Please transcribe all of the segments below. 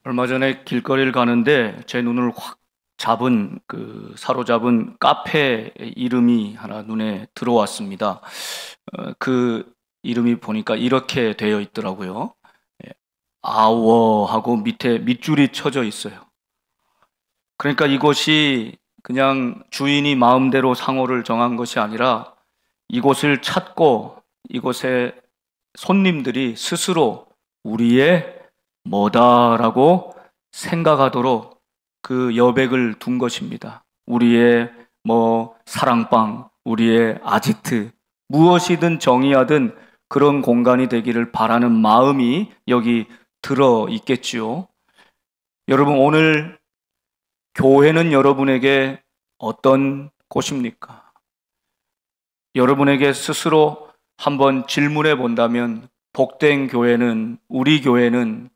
얼마 전에 길거리를 가는데 제 눈을 확 사로잡은 카페 이름이 하나 눈에 들어왔습니다. 그 이름이 보니까 이렇게 되어 있더라고요. 예, 아워하고 밑에 밑줄이 쳐져 있어요. 그러니까 이곳이 그냥 주인이 마음대로 상호를 정한 것이 아니라 이곳을 찾고 이곳에 손님들이 스스로 우리의 뭐다라고 생각하도록 그 여백을 둔 것입니다. 우리의 사랑방, 우리의 아지트, 무엇이든 정의하든 그런 공간이 되기를 바라는 마음이 여기 들어 있겠지요. 여러분, 오늘 교회는 여러분에게 어떤 곳입니까? 여러분에게 스스로 한번 질문해 본다면, 복된 교회는, 우리 교회는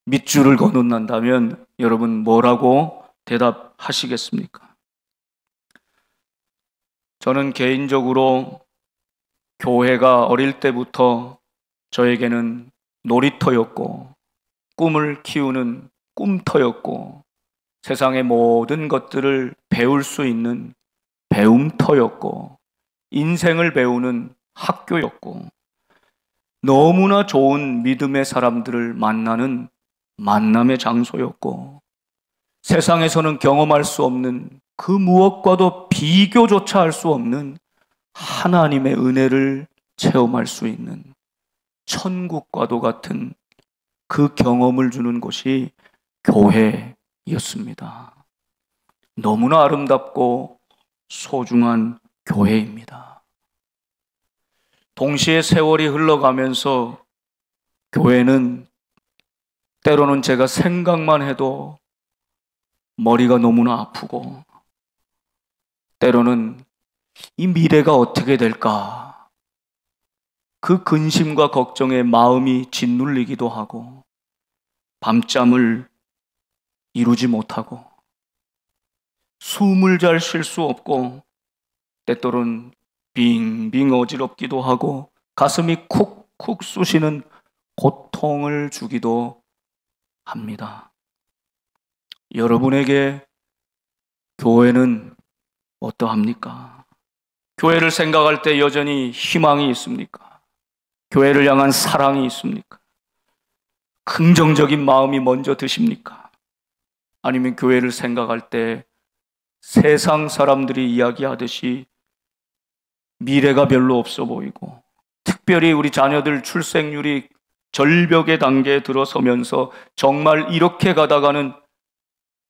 밑줄을 거둔다면 여러분 뭐라고 대답하시겠습니까? 저는 개인적으로 교회가 어릴 때부터 저에게는 놀이터였고, 꿈을 키우는 꿈터였고, 세상의 모든 것들을 배울 수 있는 배움터였고, 인생을 배우는 학교였고, 너무나 좋은 믿음의 사람들을 만나는 만남의 장소였고, 세상에서는 경험할 수 없는 그 무엇과도 비교조차 할 수 없는 하나님의 은혜를 체험할 수 있는 천국과도 같은 그 경험을 주는 곳이 교회였습니다. 너무나 아름답고 소중한 교회입니다. 동시에 세월이 흘러가면서 교회는 때로는 제가 생각만 해도 머리가 너무나 아프고, 때로는 이 미래가 어떻게 될까, 그 근심과 걱정에 마음이 짓눌리기도 하고, 밤잠을 이루지 못하고, 숨을 잘 쉴 수 없고, 때때로는 빙빙 어지럽기도 하고, 가슴이 쿡쿡 쑤시는 고통을 주기도 합니다. 여러분에게 교회는 어떠합니까? 교회를 생각할 때 여전히 희망이 있습니까? 교회를 향한 사랑이 있습니까? 긍정적인 마음이 먼저 드십니까? 아니면 교회를 생각할 때 세상 사람들이 이야기하듯이 미래가 별로 없어 보이고, 특별히 우리 자녀들 출생률이 절벽의 단계에 들어서면서 정말 이렇게 가다가는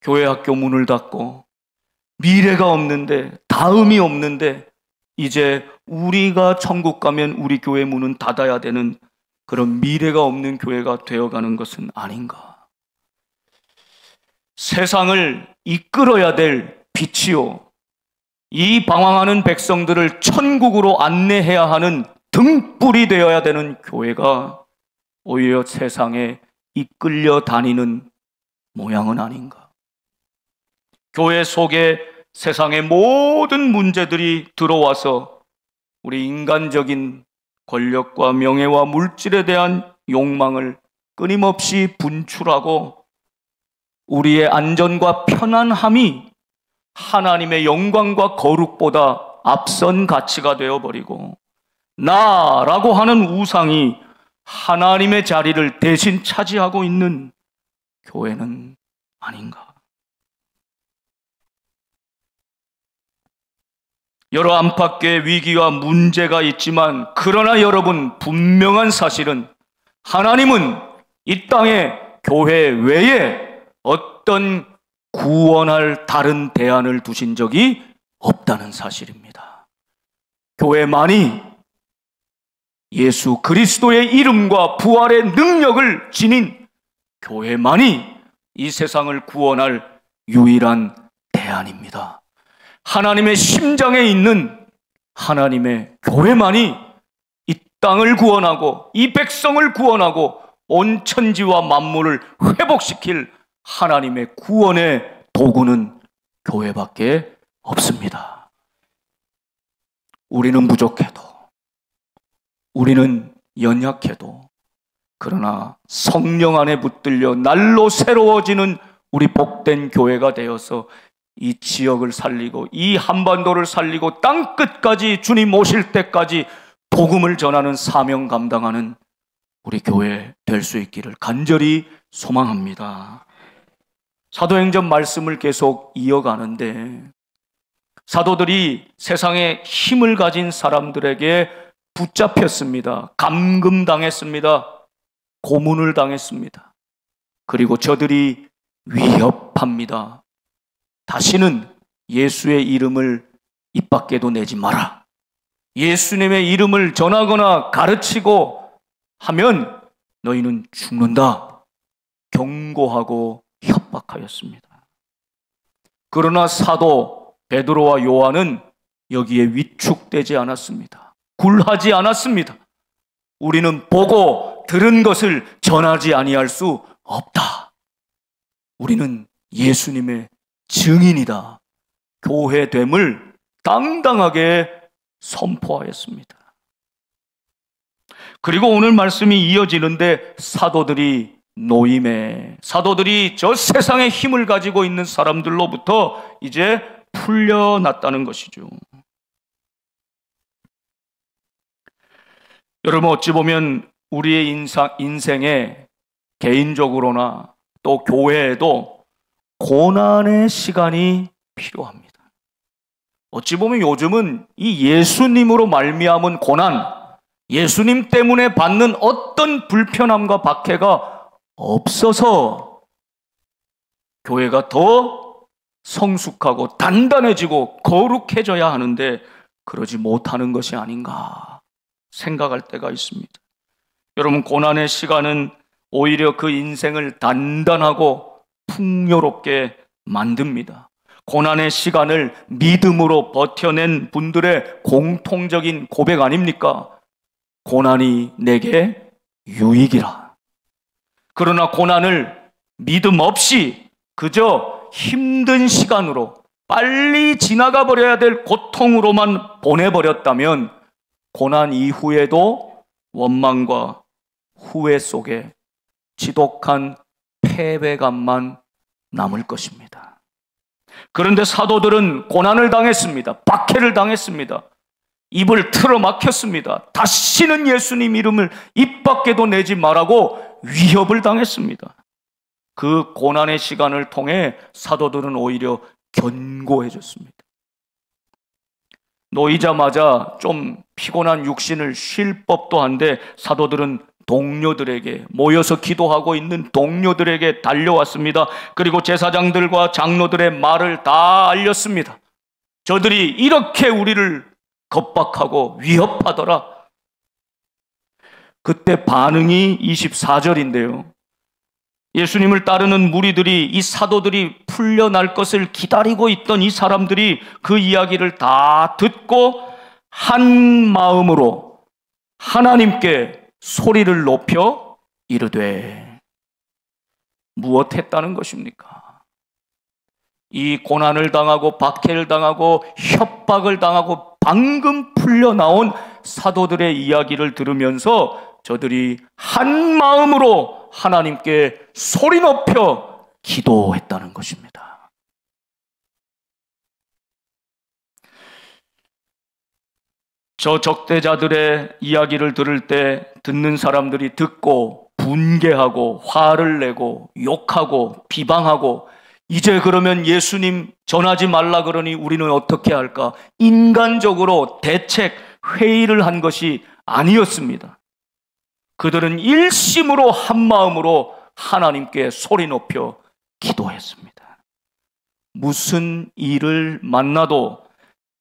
교회 학교 문을 닫고 미래가 없는데, 다음이 없는데, 이제 우리가 천국 가면 우리 교회 문은 닫아야 되는 그런 미래가 없는 교회가 되어가는 것은 아닌가? 세상을 이끌어야 될 빛이요, 이 방황하는 백성들을 천국으로 안내해야 하는 등불이 되어야 되는 교회가 오히려 세상에 이끌려 다니는 모양은 아닌가? 교회 속에 세상의 모든 문제들이 들어와서 우리 인간적인 권력과 명예와 물질에 대한 욕망을 끊임없이 분출하고, 우리의 안전과 편안함이 하나님의 영광과 거룩보다 앞선 가치가 되어버리고, 나라고 하는 우상이 하나님의 자리를 대신 차지하고 있는 교회는 아닌가? 여러 안팎의 위기와 문제가 있지만, 그러나 여러분, 분명한 사실은 하나님은 이 땅에 교회 외에 어떤 구원할 다른 대안을 두신 적이 없다는 사실입니다. 교회만이 예수 그리스도의 이름과 부활의 능력을 지닌 교회만이 이 세상을 구원할 유일한 대안입니다. 하나님의 심장에 있는 하나님의 교회만이 이 땅을 구원하고 이 백성을 구원하고 온 천지와 만물을 회복시킬 하나님의 구원의 도구는 교회밖에 없습니다. 우리는 부족해도, 우리는 연약해도, 그러나 성령 안에 붙들려 날로 새로워지는 우리 복된 교회가 되어서 이 지역을 살리고 이 한반도를 살리고 땅 끝까지 주님 오실 때까지 복음을 전하는 사명 감당하는 우리 교회 될 수 있기를 간절히 소망합니다. 사도행전 말씀을 계속 이어가는데 사도들이 세상에 힘을 가진 사람들에게 붙잡혔습니다. 감금당했습니다. 고문을 당했습니다. 그리고 저들이 위협합니다. 다시는 예수의 이름을 입 밖에도 내지 마라. 예수님의 이름을 전하거나 가르치고 하면 너희는 죽는다. 경고하고 협박하였습니다. 그러나 사도 베드로와 요한은 여기에 위축되지 않았습니다. 굴하지 않았습니다. 우리는 보고 들은 것을 전하지 아니할 수 없다. 우리는 예수님의 증인이다. 교회됨을 당당하게 선포하였습니다. 그리고 오늘 말씀이 이어지는데 사도들이 저 세상의 힘을 가지고 있는 사람들로부터 이제 풀려났다는 것이죠. 여러분, 어찌 보면 우리의 인생에 개인적으로나 또 교회에도 고난의 시간이 필요합니다. 어찌 보면 요즘은 이 예수님으로 말미암은 고난, 예수님 때문에 받는 어떤 불편함과 박해가 없어서 교회가 더 성숙하고 단단해지고 거룩해져야 하는데 그러지 못하는 것이 아닌가 생각할 때가 있습니다. 여러분, 고난의 시간은 오히려 그 인생을 단단하고 풍요롭게 만듭니다. 고난의 시간을 믿음으로 버텨낸 분들의 공통적인 고백 아닙니까? 고난이 내게 유익이라. 그러나 고난을 믿음 없이 그저 힘든 시간으로 빨리 지나가 버려야 될 고통으로만 보내버렸다면 고난 이후에도 원망과 후회 속에 지독한 패배감만 남을 것입니다. 그런데 사도들은 고난을 당했습니다. 박해를 당했습니다. 입을 틀어막혔습니다. 다시는 예수님 이름을 입 밖에도 내지 말라고 위협을 당했습니다. 그 고난의 시간을 통해 사도들은 오히려 견고해졌습니다. 놓이자마자 좀 피곤한 육신을 쉴 법도 한데 사도들은 동료들에게, 모여서 기도하고 있는 동료들에게 달려왔습니다. 그리고 제사장들과 장로들의 말을 다 알렸습니다. 저들이 이렇게 우리를 겁박하고 위협하더라. 그때 반응이 24절인데요. 예수님을 따르는 무리들이, 이 사도들이 풀려날 것을 기다리고 있던 이 사람들이 그 이야기를 다 듣고 한 마음으로 하나님께 소리를 높여 이르되, 무엇했다는 것입니까? 이 고난을 당하고 박해를 당하고 협박을 당하고 방금 풀려나온 사도들의 이야기를 들으면서 저들이 한 마음으로 하나님께 소리 높여 기도했다는 것입니다. 저 적대자들의 이야기를 들을 때 듣는 사람들이 듣고 분개하고 화를 내고 욕하고 비방하고, 이제 그러면 예수님 전하지 말라 그러니 우리는 어떻게 할까? 인간적으로 대책 회의를 한 것이 아니었습니다. 그들은 일심으로 한 마음으로 하나님께 소리 높여 기도했습니다. 무슨 일을 만나도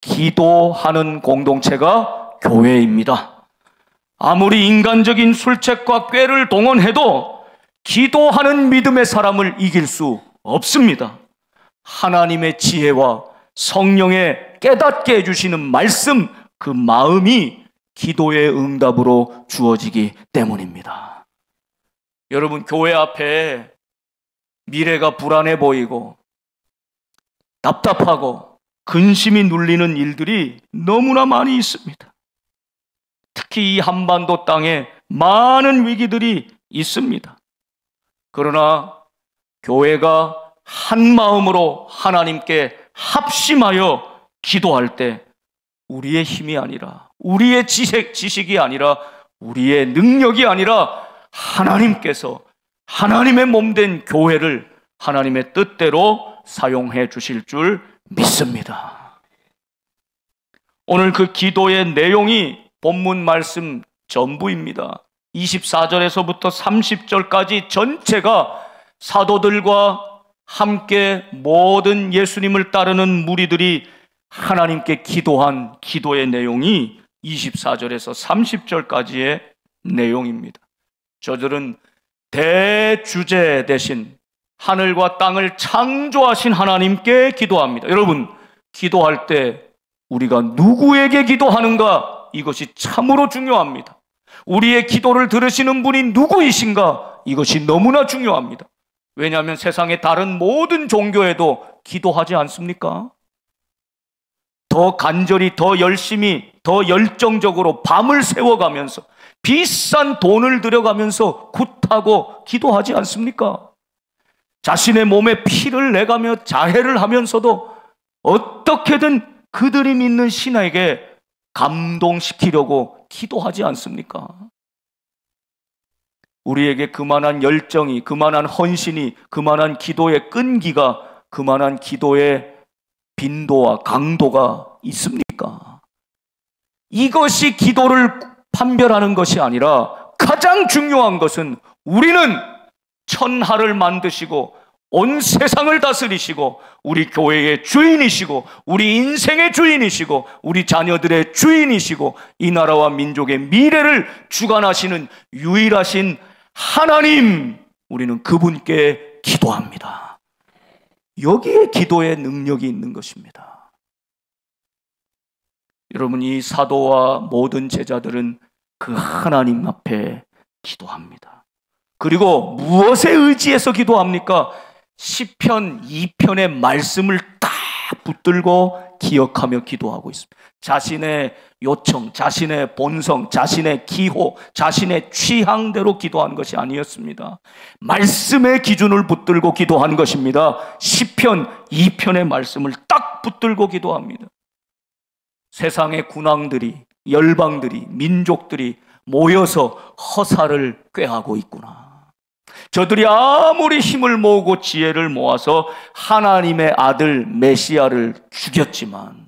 기도하는 공동체가 교회입니다. 아무리 인간적인 술책과 꾀를 동원해도 기도하는 믿음의 사람을 이길 수 없습니다. 하나님의 지혜와 성령의 깨닫게 해주시는 말씀, 그 마음이 기도의 응답으로 주어지기 때문입니다. 여러분, 교회 앞에 미래가 불안해 보이고 답답하고 근심이 눌리는 일들이 너무나 많이 있습니다. 특히 이 한반도 땅에 많은 위기들이 있습니다. 그러나 교회가 한 마음으로 하나님께 합심하여 기도할 때 우리의 힘이 아니라, 우리의 지식이 아니라, 우리의 능력이 아니라 하나님께서 하나님의 몸된 교회를 하나님의 뜻대로 사용해 주실 줄 믿습니다. 오늘 그 기도의 내용이 본문 말씀 전부입니다. 24절에서부터 30절까지 전체가 사도들과 함께 모든 예수님을 따르는 무리들이 하나님께 기도한 기도의 내용이 24절에서 30절까지의 내용입니다. 저들은 대주제 대신 하늘과 땅을 창조하신 하나님께 기도합니다. 여러분, 기도할 때 우리가 누구에게 기도하는가? 이것이 참으로 중요합니다. 우리의 기도를 들으시는 분이 누구이신가? 이것이 너무나 중요합니다. 왜냐하면 세상의 다른 모든 종교에도 기도하지 않습니까? 더 간절히, 더 열심히, 더 열정적으로 밤을 새워가면서 비싼 돈을 들여가면서 굿하고 기도하지 않습니까? 자신의 몸에 피를 내가며 자해를 하면서도 어떻게든 그들이 믿는 신에게 감동시키려고 기도하지 않습니까? 우리에게 그만한 열정이, 그만한 헌신이, 그만한 기도의 끈기가, 그만한 기도의 빈도와 강도가 있습니까? 이것이 기도를 판별하는 것이 아니라 가장 중요한 것은 우리는 천하를 만드시고 온 세상을 다스리시고 우리 교회의 주인이시고 우리 인생의 주인이시고 우리 자녀들의 주인이시고 이 나라와 민족의 미래를 주관하시는 유일하신 하나님, 우리는 그분께 기도합니다. 여기에 기도의 능력이 있는 것입니다. 여러분, 이 사도와 모든 제자들은 그 하나님 앞에 기도합니다. 그리고 무엇에 의지해서 기도합니까? 시편 2편의 말씀을 딱 붙들고 기억하며 기도하고 있습니다. 자신의 요청, 자신의 본성, 자신의 기호, 자신의 취향대로 기도한 것이 아니었습니다. 말씀의 기준을 붙들고 기도한 것입니다. 시편 2편의 말씀을 딱 붙들고 기도합니다. 세상의 군왕들이, 열방들이, 민족들이 모여서 허사를 꾀하고 있구나. 저들이 아무리 힘을 모으고 지혜를 모아서 하나님의 아들 메시아를 죽였지만,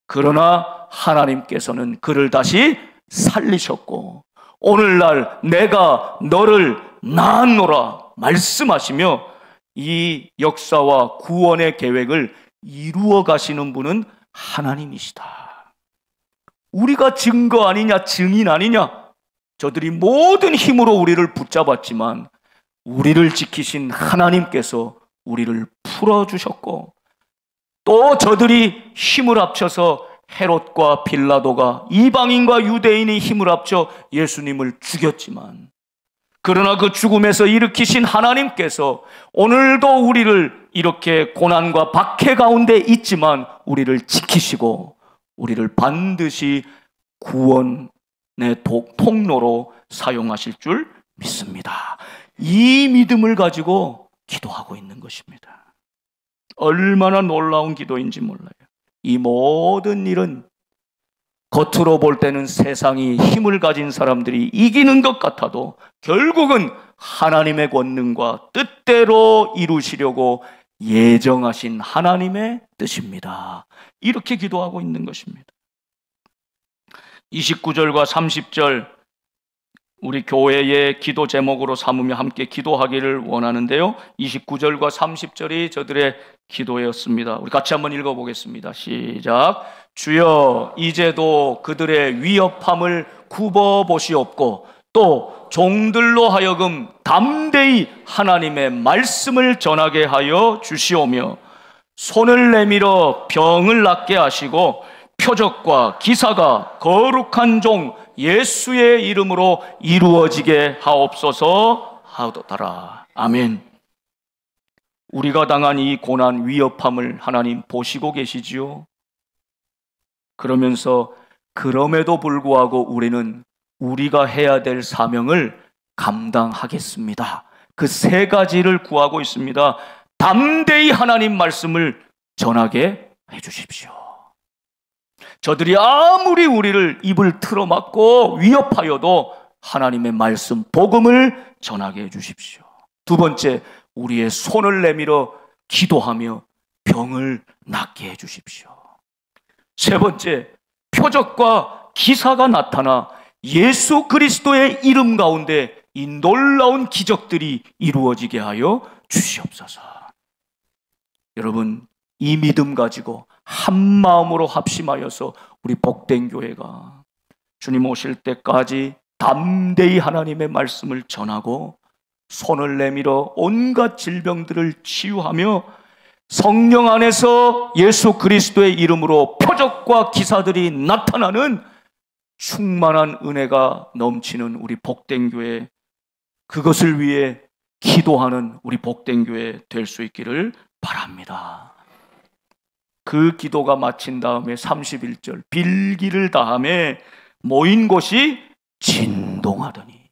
그러나 하나님께서는 그를 다시 살리셨고 오늘날 내가 너를 낳았노라 말씀하시며 이 역사와 구원의 계획을 이루어 가시는 분은 하나님이시다. 우리가 증거 아니냐, 증인 아니냐? 저들이 모든 힘으로 우리를 붙잡았지만 우리를 지키신 하나님께서 우리를 풀어주셨고, 또 저들이 힘을 합쳐서 헤롯과 빌라도가, 이방인과 유대인이 힘을 합쳐 예수님을 죽였지만, 그러나 그 죽음에서 일으키신 하나님께서 오늘도 우리를 이렇게 고난과 박해 가운데 있지만 우리를 지키시고 우리를 반드시 구원의 통로로 사용하실 줄 믿습니다. 이 믿음을 가지고 기도하고 있는 것입니다. 얼마나 놀라운 기도인지 몰라요. 이 모든 일은 겉으로 볼 때는 세상이 힘을 가진 사람들이 이기는 것 같아도 결국은 하나님의 권능과 뜻대로 이루시려고 예정하신 하나님의 뜻입니다. 이렇게 기도하고 있는 것입니다. 29절과 30절 우리 교회의 기도 제목으로 삼으며 함께 기도하기를 원하는데요. 29절과 30절이 저들의 기도였습니다. 우리 같이 한번 읽어보겠습니다. 시작. 주여, 이제도 그들의 위협함을 굽어보시옵고 또 종들로 하여금 담대히 하나님의 말씀을 전하게 하여 주시오며 손을 내밀어 병을 낫게 하시고 표적과 기사가 거룩한 종 예수의 이름으로 이루어지게 하옵소서 하도다라. 아멘. 우리가 당한 이 고난 위협함을 하나님 보시고 계시지요. 그러면서 그럼에도 불구하고 우리는 우리가 해야 될 사명을 감당하겠습니다. 그 세 가지를 구하고 있습니다. 담대히 하나님 말씀을 전하게 해주십시오. 저들이 아무리 우리를 입을 틀어막고 위협하여도 하나님의 말씀, 복음을 전하게 해주십시오. 두 번째, 우리의 손을 내밀어 기도하며 병을 낫게 해주십시오. 세 번째, 표적과 기사가 나타나 예수 그리스도의 이름 가운데 이 놀라운 기적들이 이루어지게 하여 주시옵소서. 여러분, 이 믿음 가지고 한 마음으로 합심하여서 우리 복된 교회가 주님 오실 때까지 담대히 하나님의 말씀을 전하고 손을 내밀어 온갖 질병들을 치유하며 성령 안에서 예수 그리스도의 이름으로 표적과 기사들이 나타나는 충만한 은혜가 넘치는 우리 복된 교회, 그것을 위해 기도하는 우리 복된 교회 될 수 있기를 바랍니다. 그 기도가 마친 다음에 31절, 빌기를 다함에 모인 곳이 진동하더니,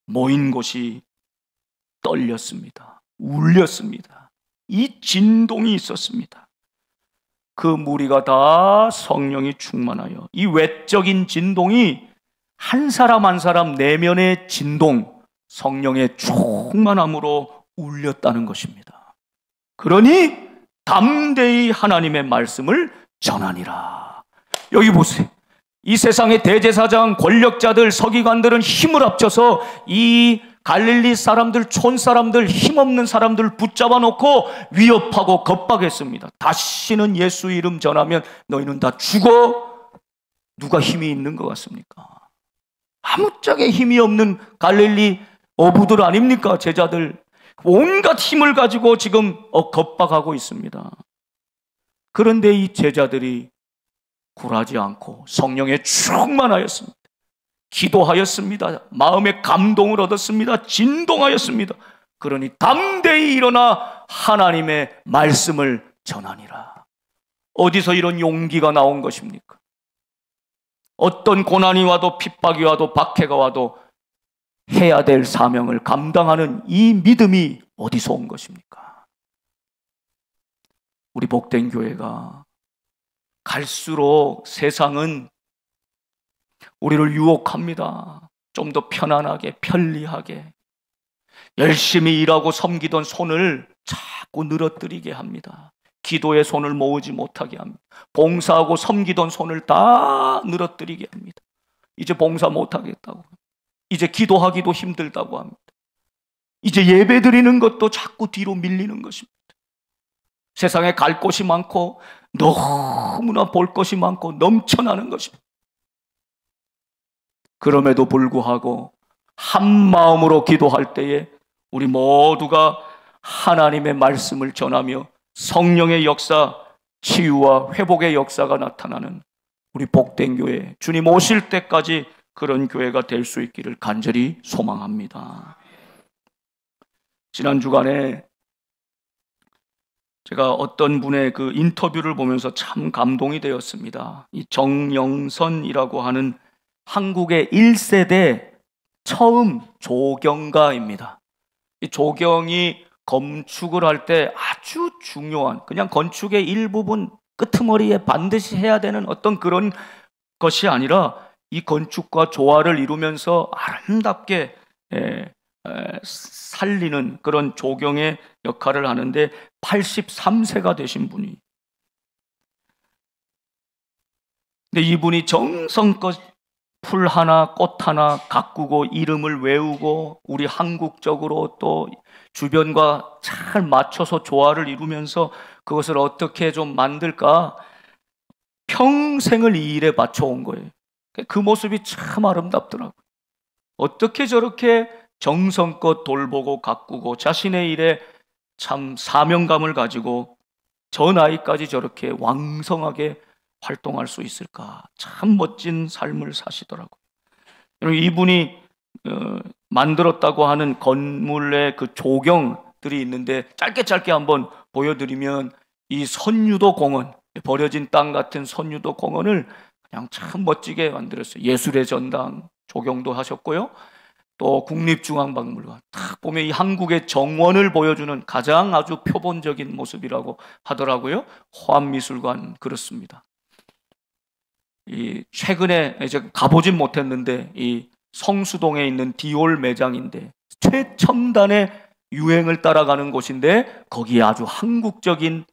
모인 곳이 떨렸습니다. 울렸습니다. 이 진동이 있었습니다. 그 무리가 다 성령이 충만하여, 이 외적인 진동이 한 사람 한 사람 내면의 진동, 성령의 충만함으로 울렸다는 것입니다. 그러니 담대히 하나님의 말씀을 전하니라. 여기 보세요. 이 세상의 대제사장, 권력자들, 서기관들은 힘을 합쳐서 이 갈릴리 사람들, 촌 사람들, 힘없는 사람들 붙잡아 놓고 위협하고 겁박했습니다. 다시는 예수 이름 전하면 너희는 다 죽어. 누가 힘이 있는 것 같습니까? 아무짝에 힘이 없는 갈릴리 어부들 아닙니까? 제자들 온갖 힘을 가지고 지금 겁박하고 있습니다. 그런데 이 제자들이 굴하지 않고 성령에 충만하였습니다. 기도하였습니다. 마음의 감동을 얻었습니다. 진동하였습니다. 그러니 담대히 일어나 하나님의 말씀을 전하니라. 어디서 이런 용기가 나온 것입니까? 어떤 고난이 와도 핍박이 와도 박해가 와도 해야 될 사명을 감당하는 이 믿음이 어디서 온 것입니까? 우리 복된 교회가 갈수록 세상은 우리를 유혹합니다. 좀 더 편안하게, 편리하게 열심히 일하고 섬기던 손을 자꾸 늘어뜨리게 합니다. 기도에 손을 모으지 못하게 합니다. 봉사하고 섬기던 손을 다 늘어뜨리게 합니다. 이제 봉사 못하겠다고, 이제 기도하기도 힘들다고 합니다. 이제 예배 드리는 것도 자꾸 뒤로 밀리는 것입니다. 세상에 갈 곳이 많고 너무나 볼 것이 많고 넘쳐나는 것입니다. 그럼에도 불구하고 한 마음으로 기도할 때에 우리 모두가 하나님의 말씀을 전하며 성령의 역사, 치유와 회복의 역사가 나타나는 우리 복된 교회, 주님 오실 때까지 그런 교회가 될 수 있기를 간절히 소망합니다. 지난 주간에 제가 어떤 분의 그 인터뷰를 보면서 참 감동이 되었습니다. 이 정영선이라고 하는 한국의 1세대 처음 조경가입니다. 이 조경이 건축을 할 때 아주 중요한, 그냥 건축의 일부분 끄트머리에 반드시 해야 되는 어떤 그런 것이 아니라 이 건축과 조화를 이루면서 아름답게 살리는 그런 조경의 역할을 하는데 83세가 되신 분이, 근데 이분이 정성껏 풀 하나 꽃 하나 가꾸고 이름을 외우고 우리 한국적으로 또 주변과 잘 맞춰서 조화를 이루면서 그것을 어떻게 좀 만들까 평생을 이 일에 바쳐온 거예요. 그 모습이 참 아름답더라고요. 어떻게 저렇게 정성껏 돌보고 가꾸고 자신의 일에 참 사명감을 가지고 저 나이까지 저렇게 왕성하게 활동할 수 있을까? 참 멋진 삶을 사시더라고요. 이분이 만들었다고 하는 건물의 그 조경들이 있는데 짧게 한번 보여드리면, 이 선유도 공원, 버려진 땅 같은 선유도 공원을 그냥 참 멋지게 만들었어요. 예술의 전당 조경도 하셨고요. 또 국립중앙박물관 딱 보면 이 한국의 정원을 보여주는 가장 아주 표본적인 모습이라고 하더라고요. 호암미술관 그렇습니다. 이 최근에 제가 가보진 못했는데 이 성수동에 있는 디올 매장인데 최첨단의 유행을 따라가는 곳인데 거기에 아주 한국적인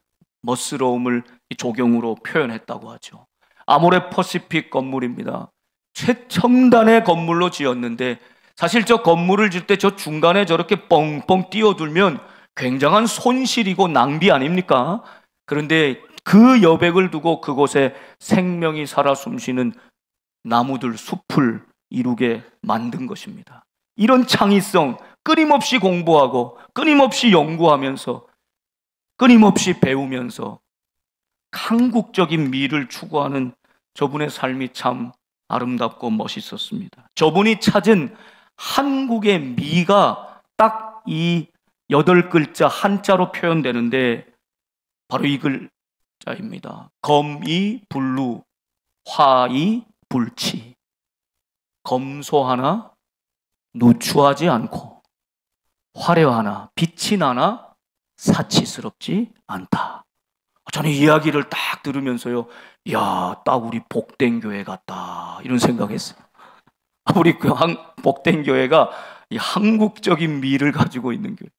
멋스러움을 조경으로 표현했다고 하죠. 아모레 퍼시픽 건물입니다. 최첨단의 건물로 지었는데 사실 저 건물을 질 때 저 중간에 저렇게 뻥뻥 띄워두면 굉장한 손실이고 낭비 아닙니까? 그런데 그 여백을 두고 그곳에 생명이 살아 숨쉬는 나무들, 숲을 이루게 만든 것입니다. 이런 창의성, 끊임없이 공부하고 끊임없이 연구하면서 끊임없이 배우면서 한국적인 미를 추구하는 저분의 삶이 참 아름답고 멋있었습니다. 저분이 찾은 한국의 미가 딱 이 8글자 한자로 표현되는데 바로 이 글자입니다. 검이불루, 화이불치. 검소하나 누추하지 않고 화려하나 빛이 나나 사치스럽지 않다. 저는 이 이야기를 딱 들으면서요, 야, 딱 우리 복된 교회 같다 이런 생각했어요. 우리 그 복된 교회가 이 한국적인 미를 가지고 있는 교회.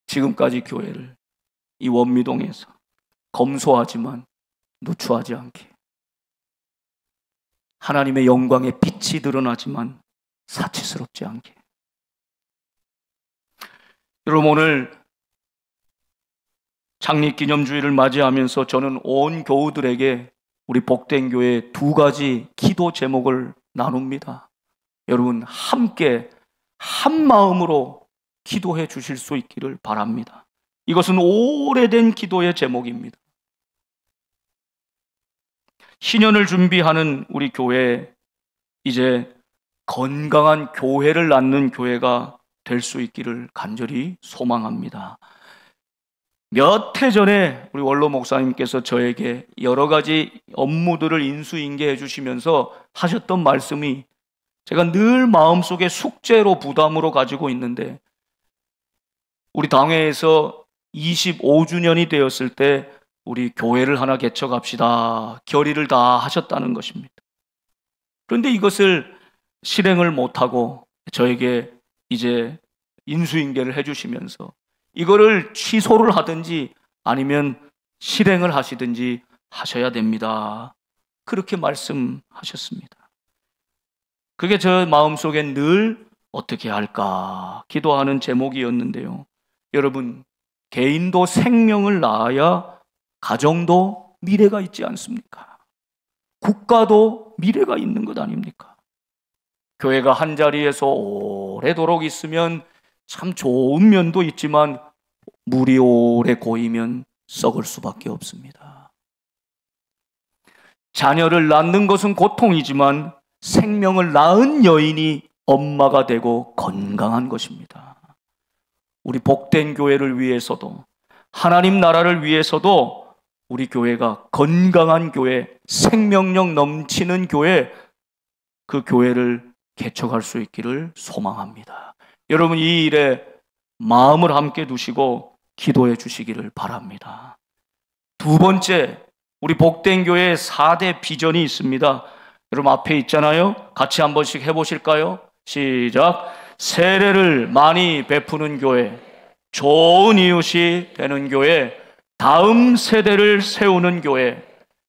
지금까지 교회를 이 원미동에서 검소하지만 누추하지 않게, 하나님의 영광의 빛이 드러나지만 사치스럽지 않게. 여러분, 오늘 창립기념주일을 맞이하면서 저는 온 교우들에게 우리 복된 교회 2가지 기도 제목을 나눕니다. 여러분, 함께 한 마음으로 기도해 주실 수 있기를 바랍니다. 이것은 오래된 기도의 제목입니다. 신년을 준비하는 우리 교회, 이제 건강한 교회를 낳는 교회가 될 수 있기를 간절히 소망합니다. 몇 해 전에 우리 원로 목사님께서 저에게 여러 가지 업무들을 인수인계해 주시면서 하셨던 말씀이 제가 늘 마음속에 숙제로 부담으로 가지고 있는데, 우리 당회에서 25주년이 되었을 때 우리 교회를 하나 개척합시다 결의를 다 하셨다는 것입니다. 그런데 이것을 실행을 못하고 저에게 이제 인수인계를 해주시면서 이거를 취소를 하든지 아니면 실행을 하시든지 하셔야 됩니다. 그렇게 말씀하셨습니다. 그게 저 마음속에 늘 어떻게 할까 기도하는 제목이었는데요. 여러분, 개인도 생명을 낳아야 가정도 미래가 있지 않습니까? 국가도 미래가 있는 것 아닙니까? 교회가 한 자리에서 오래도록 있으면 참 좋은 면도 있지만 물이 오래 고이면 썩을 수밖에 없습니다. 자녀를 낳는 것은 고통이지만 생명을 낳은 여인이 엄마가 되고 건강한 것입니다. 우리 복된 교회를 위해서도 하나님 나라를 위해서도 우리 교회가 건강한 교회, 생명력 넘치는 교회, 그 교회를 개척할 수 있기를 소망합니다. 여러분, 이 일에 마음을 함께 두시고 기도해 주시기를 바랍니다. 2번째, 우리 복된 교회의 4대 비전이 있습니다. 여러분 앞에 있잖아요. 같이 한 번씩 해보실까요? 시작. 세례를 많이 베푸는 교회, 좋은 이웃이 되는 교회, 다음 세대를 세우는 교회,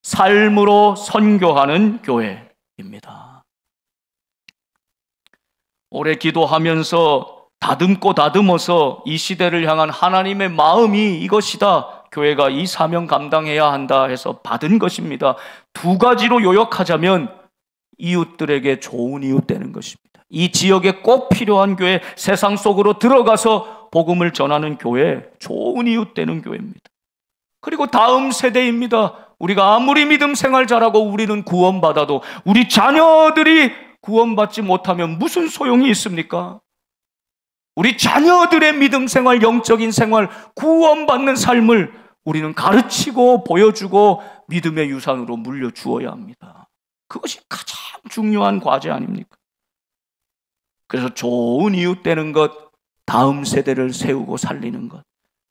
삶으로 선교하는 교회입니다. 오래 기도하면서 다듬어서 이 시대를 향한 하나님의 마음이 이것이다, 교회가 이 사명 감당해야 한다 해서 받은 것입니다. 2가지로 요약하자면 이웃들에게 좋은 이웃 되는 것입니다. 이 지역에 꼭 필요한 교회, 세상 속으로 들어가서 복음을 전하는 교회, 좋은 이웃 되는 교회입니다. 그리고 다음 세대입니다. 우리가 아무리 믿음 생활 잘하고 우리는 구원받아도 우리 자녀들이 구원받지 못하면 무슨 소용이 있습니까? 우리 자녀들의 믿음 생활, 영적인 생활, 구원받는 삶을 우리는 가르치고 보여주고 믿음의 유산으로 물려주어야 합니다. 그것이 가장 중요한 과제 아닙니까? 그래서 좋은 이웃 되는 것, 다음 세대를 세우고 살리는 것,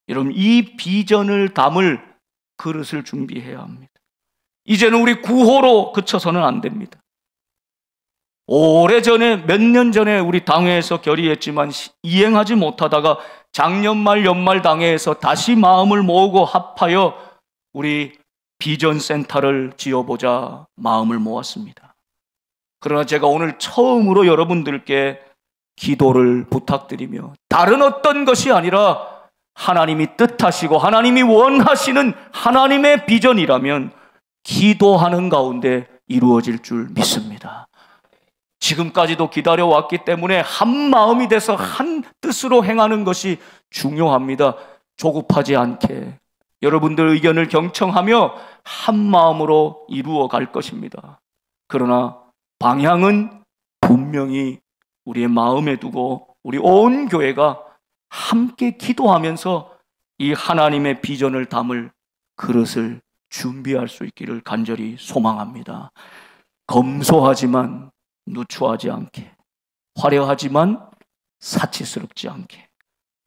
여러분 이 비전을 담을 그릇을 준비해야 합니다. 이제는 우리 구호로 그쳐서는 안 됩니다. 오래전에, 몇 년 전에 우리 당회에서 결의했지만 이행하지 못하다가 작년 말 연말 당회에서 다시 마음을 모으고 합하여 우리 비전센터를 지어보자 마음을 모았습니다. 그러나 제가 오늘 처음으로 여러분들께 기도를 부탁드리며, 다른 어떤 것이 아니라 하나님이 뜻하시고 하나님이 원하시는 하나님의 비전이라면 기도하는 가운데 이루어질 줄 믿습니다. 지금까지도 기다려왔기 때문에 한 마음이 돼서 한 뜻으로 행하는 것이 중요합니다. 조급하지 않게 여러분들 의견을 경청하며 한 마음으로 이루어 갈 것입니다. 그러나 방향은 분명히 우리의 마음에 두고 우리 온 교회가 함께 기도하면서 이 하나님의 비전을 담을 그릇을 준비할 수 있기를 간절히 소망합니다. 검소하지만 누추하지 않게, 화려하지만 사치스럽지 않게,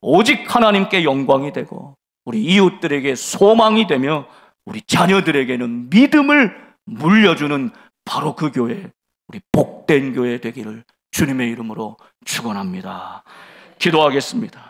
오직 하나님께 영광이 되고 우리 이웃들에게 소망이 되며 우리 자녀들에게는 믿음을 물려주는 바로 그 교회, 우리 복된 교회 되기를 주님의 이름으로 축원합니다. 기도하겠습니다.